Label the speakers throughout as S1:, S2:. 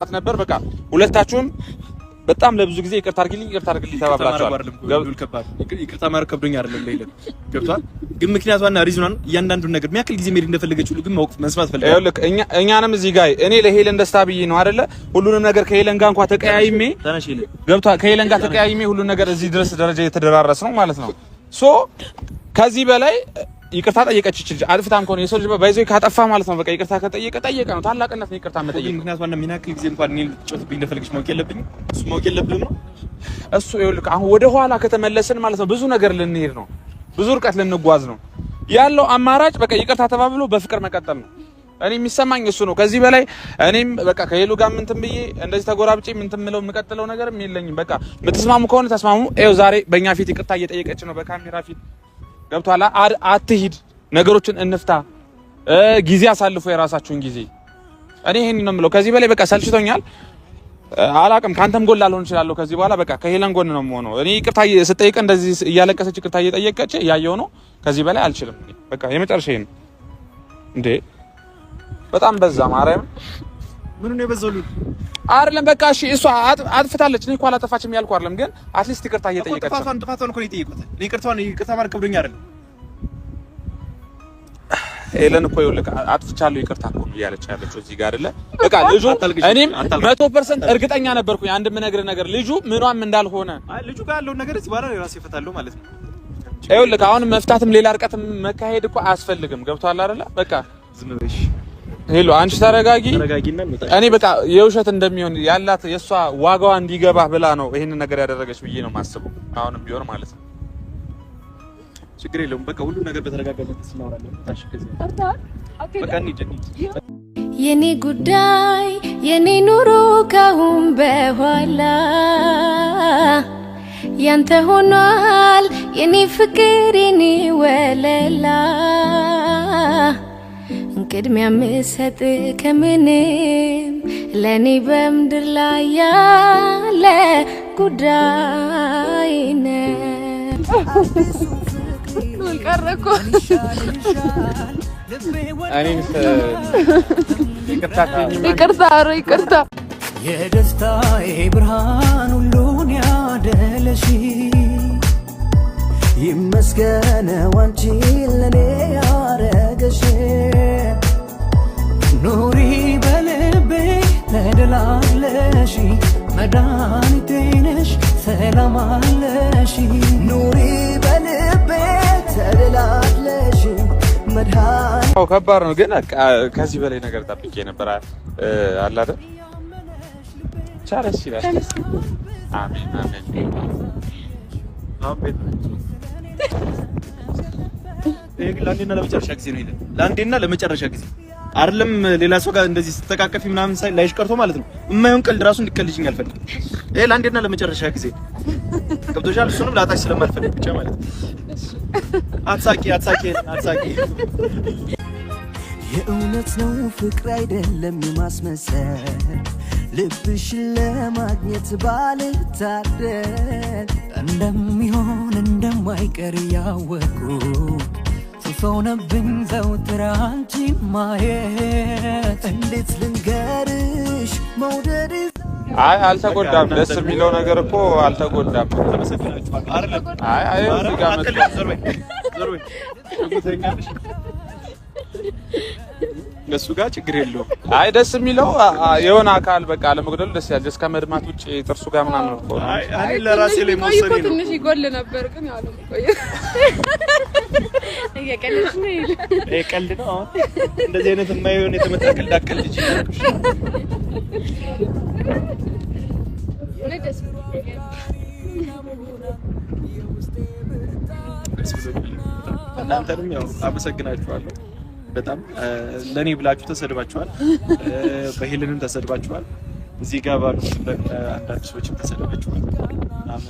S1: ነበር በቃ ሁለታችሁም በጣም ለብዙ ጊዜ ይቅርታ አድርግልኝ ተባብላችኋል።
S2: ይቅርታ ማድረግ ከብዶኝ አይደለም ለይለም ገብቷል። ግን ምክንያቱና ሪዝኑን እያንዳንዱን ነገር የሚያክል ጊዜ ሜድ እንደፈለገች ሁሉ ግን ማወቅ መስማት ፈልጋለሁ።
S1: ይኸውልህ እኛንም እዚህ ጋር እኔ ለሄለን ደስታ ብዬ ነው አይደለ ሁሉንም ነገር ከሄለን ጋር እንኳን ተቀያይሜ ገብቷል። ከሄለን ጋር ተቀያይሜ ሁሉን ነገር እዚህ ድረስ ደረጃ የተደራረስ ነው ማለት ነው። ሶ ከዚህ በላይ ይቅርታ ጠየቀች ልጅ አጥፍታም ከሆነ የሰው ልጅ ባይዘይ ካጠፋ ማለት ነው በቃ ይቅርታ ጠየቀ ነው ታላቅነት ነው ይቅርታ መጠየቅ።
S2: ምክንያቱም የሚያክል ጊዜ እንኳን እኔ ልትጮትብኝ እንደፈለግሽ ማወቅ የለብኝም እሱ ማወቅ የለብንም ነው
S1: እሱ። ይኸውልህ አሁን ወደ ኋላ ከተመለስን ማለት ነው ብዙ ነገር ልንሄድ ነው፣ ብዙ ርቀት ልንጓዝ ነው ያለው አማራጭ በቃ ይቅርታ ተባብሎ በፍቅር መቀጠል ነው። እኔ የሚሰማኝ እሱ ነው። ከዚህ በላይ እኔም በቃ ከሄሉ ጋር ምን እንትን ብዬ እንደዚህ ተጎራብጬ ምን እንትን ምለው የምቀጥለው ነገርም የለኝም። በቃ የምትስማሙ ከሆነ ተስማሙ። ይኸው ዛሬ በእኛ ፊት ይቅርታ እየጠየቀች ነው በካሜራ ፊት ገብቷላ። አትሂድ፣ ነገሮችን እንፍታ፣ ጊዜ አሳልፎ የራሳችሁን ጊዜ። እኔ ይሄን ነው የምለው። ከዚህ በላይ በቃ ሰልችቶኛል። አላቅም ካንተም ጎል ላልሆን እችላለሁ ከዚህ በኋላ በቃ ከሄለን ጎን ነው የምሆነው። እኔ ይቅርታ ስጠይቅ እንደዚህ እያለቀሰች ይቅርታ እየጠየቀች ያየው ነው። ከዚህ በላይ አልችልም። በቃ የመጨረሻ ይሄን እንዴ በጣም በዛ ማርያም
S2: ምን ነው የበዛው
S1: አይደለም። በቃ እሺ እሷ አጥፍታለች። እኔ እኮ አላጠፋችም ያልኩ አይደለም፣ ግን አትሊስት ይቅርታ እየጠየቀች ነው።
S2: ጥፋቷን እኮ ነው የጠየቁት። ይቅርታ ማድረግ ከብዶኝ አይደለም።
S1: ሄለን እኮ ይኸውልህ አጥፍቻለሁ ይቅርታ እኮ ነው እያለች ያለችው እዚህ ጋር አይደለ። በቃ ልጁ እኔም 100% እርግጠኛ ነበርኩኝ አንድ የምነግርህ ነገር ልጁ ምኗም እንዳልሆነ።
S2: አይ ልጁ ጋር ያለው ነገር እዚህ በኋላ ራሴ እፈታለሁ ማለት ነው።
S1: ይኸውልህ አሁን መፍታትም ሌላ ርቀትም መካሄድ እኮ አያስፈልግም። ገብቶሃል አይደለ? በቃ
S2: ዝም ብለሽ
S1: ሄሎ አንቺ ተረጋጊና እኔ በቃ የውሸት እንደሚሆን ያላት የሷ ዋጋዋ እንዲገባ ብላ ነው ይሄን ነገር ያደረገች ብዬ ነው የማስበው። አሁንም ቢሆን ማለት ነው
S2: ችግር የለውም። በቃ ሁሉ ነገር በተረጋጋበት እናወራለን። ታሽ ከዚህ በቃ እንሂድ።
S3: የኔ ጉዳይ የኔ ኑሮ ካሁን በኋላ ያንተ ሆኗል የኔ ፍቅር የኔ ወለላ ቅድሚያ ምሰጥ ከምንም ለኔ በምድር ላይ ያለ ጉዳይ ነው።
S4: ቀረኩ ይቅርታ
S5: የደስታዬ ብርሃን ሁሉን ያደለሽ ይመስገን አንቺ ለኔ ያረገሽ ኑሪ በልቤ ተደላለሽ መድኃኒቴ ነሽ ሰላም አለሽ ኑሪ በልቤ ተደላለሽ መድኃኒቴ።
S1: ከባድ ነው ግን ከዚህ በላይ ነገር ጠብቄ ነበር አለ አይደል? ቻለስ ይላል። አሜን አሜን አሜን።
S2: ለአንዴና ለመጨረሻ ጊዜ ነው ይላል። ለአንዴና ለመጨረሻ ጊዜ አይደለም ሌላ ሰው ጋር እንደዚህ ስትተቃቀፊ ምናምን ሳይ ላይሽ ቀርቶ ማለት ነው የማይሆን ቀልድ ራሱ እንድትቀልጂኝ አልፈልግም። ይሄ ለአንዴና ለመጨረሻ ጊዜ ገብቶሻል? እሱንም ላጣሽ ስለማልፈልግ ብቻ ማለት ነው። አትሳቂ
S5: የእውነት ነው ፍቅር አይደለም የማስመሰል ልብሽን ለማግኘት ባልታደል እንደሚሆን እንደማይቀር ያወቁ ሆነብኝ ዘውትር አንቺን ማየት እንዴት ልንገርሽ መውደድ።
S1: አይ አልተጎዳም። ደስ የሚለው ነገር እኮ አልተጎዳም። አይ እዚህ ጋር
S2: እሱ ጋር ችግር የለውም።
S1: አይ ደስ የሚለው የሆነ አካል በቃ ለመግደሉ ደስ ያለ እስከ መድማት ውጪ ጥርሱ ጋር ምናምን ነው።
S2: አይ ለራሴ ላይ መወሰኔ ነው።
S4: ትንሽ ይጎል ነበር ግን ያው ነው ቆየ እየቀለድሽ ነው።
S2: ይሄ ቀልድ ነው። እንደዚህ አይነት የማይሆን የተመታ ቀልድ አቀልጂ እናንተንም ያው አመሰግናችኋለሁ። በጣም ለኔ ብላችሁ ተሰድባችኋል፣ በሄልንም ተሰድባችኋል፣ እዚህ ጋር ባሉት አንዳንድ ሰዎችም ተሰድባችኋል።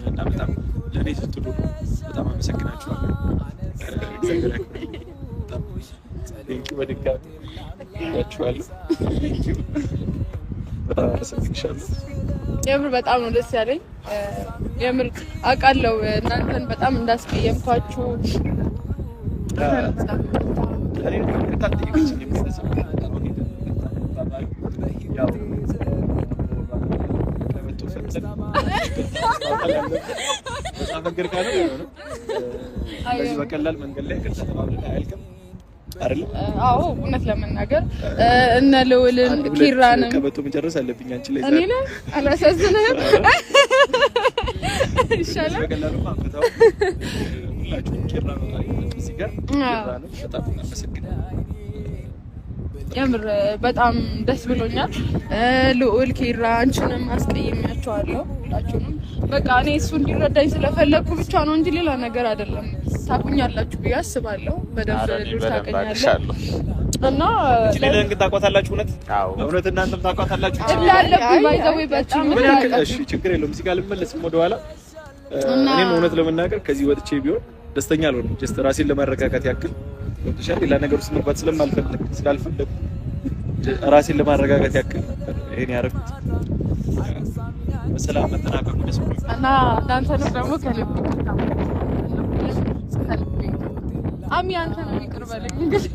S2: እና በጣም ለኔ ስትሉ በጣም አመሰግናችኋለሁ። ቴንኪው በድጋሚ ያችኋለሁ። በጣም አመሰግናለሁ።
S4: የምር በጣም ነው ደስ ያለኝ። የምር አውቃለሁ እናንተን በጣም እንዳስቀየምኳችሁ
S2: ነገር ካለ ነው በዚህ በቀላል መንገድ ላይ ይቅርታ ተባብለን አያልቅም አይደል?
S4: አዎ እውነት ለመናገር እነ ልውልን ኪራንም
S2: ከበቶ መጨረስ አለብኝ አንቺ ላይ
S4: እኔ ላይ አላሳዝንም ይሻላል
S2: በቀላሉ ማፈታው ሁላችሁም ኪራ ነው እዚህ ጋር ኪራ ነው በጣም እናመሰግናለን
S4: የምር በጣም ደስ ብሎኛል ልዑል ኪራ አንቺንም አስቀየሚያቸዋለሁ ሁላችሁንም በቃ እኔ እሱ እንዲረዳኝ ስለፈለኩ ብቻ ነው እንጂ ሌላ ነገር አይደለም ታቁኛላችሁ ብዬ አስባለሁ በደንብ ታቀኛለህ እና
S2: ሌላን ግን ታቋታላችሁ እውነት እናንተም ታቋታላችሁ
S4: እላለብኝ ባይዘው በጣም
S2: እሺ ችግር የለውም እዚህ ጋር ልመለስም ወደኋላ እኔም እውነት ለመናገር ከዚህ ወጥቼ ቢሆን ደስተኛ አልሆንም ጀስት ራሴን ለማረጋጋት ያክል ወጥቻለሁ ሌላ ነገር ውስጥ መግባት ስላልፈለኩ ራሴን ለማረጋጋት ያክል ይሄን ያረፍኩት በሰላም መጠናቀቁ ደስ ብሎኛል
S4: እና እናንተንም ደግሞ ከልብ አሚ አንተ ነው ይቅር በለኝ እንግዲህ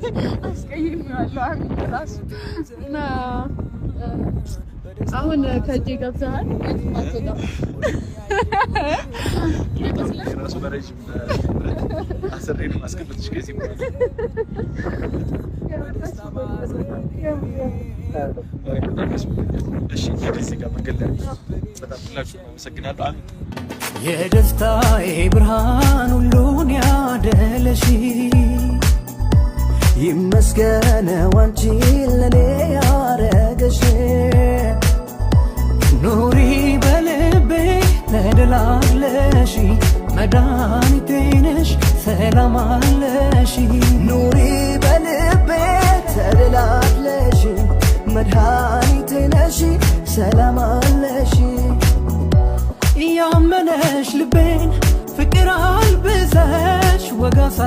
S4: አስቀይሜዋለሁ አሚ ራሱ እና አሁን ከእጄ ገብተሃል
S2: ራሱ በረጅም አስሬ ነው ማስቀመጥሽ ከዚህ እሺ ከዚህ ጋር መንገድ ላይ በጣም ሁላችሁ አመሰግናለሁ
S5: የደስታዬ ብርሃን ሁሉን ያደለሽ ይመስገን አንቺ ለኔ ያረገሽ ኑሪ በልቤ ተደላለሽ መድኃኒቴ ነሽ ሰላም አለሽ ኑሪ በልቤ ተደላለሽ መድኃኒቴ ነሽ ሰላም አለሽ ያመነሽ ልቤን ፍቅር አልብሰሽ ወጋሳ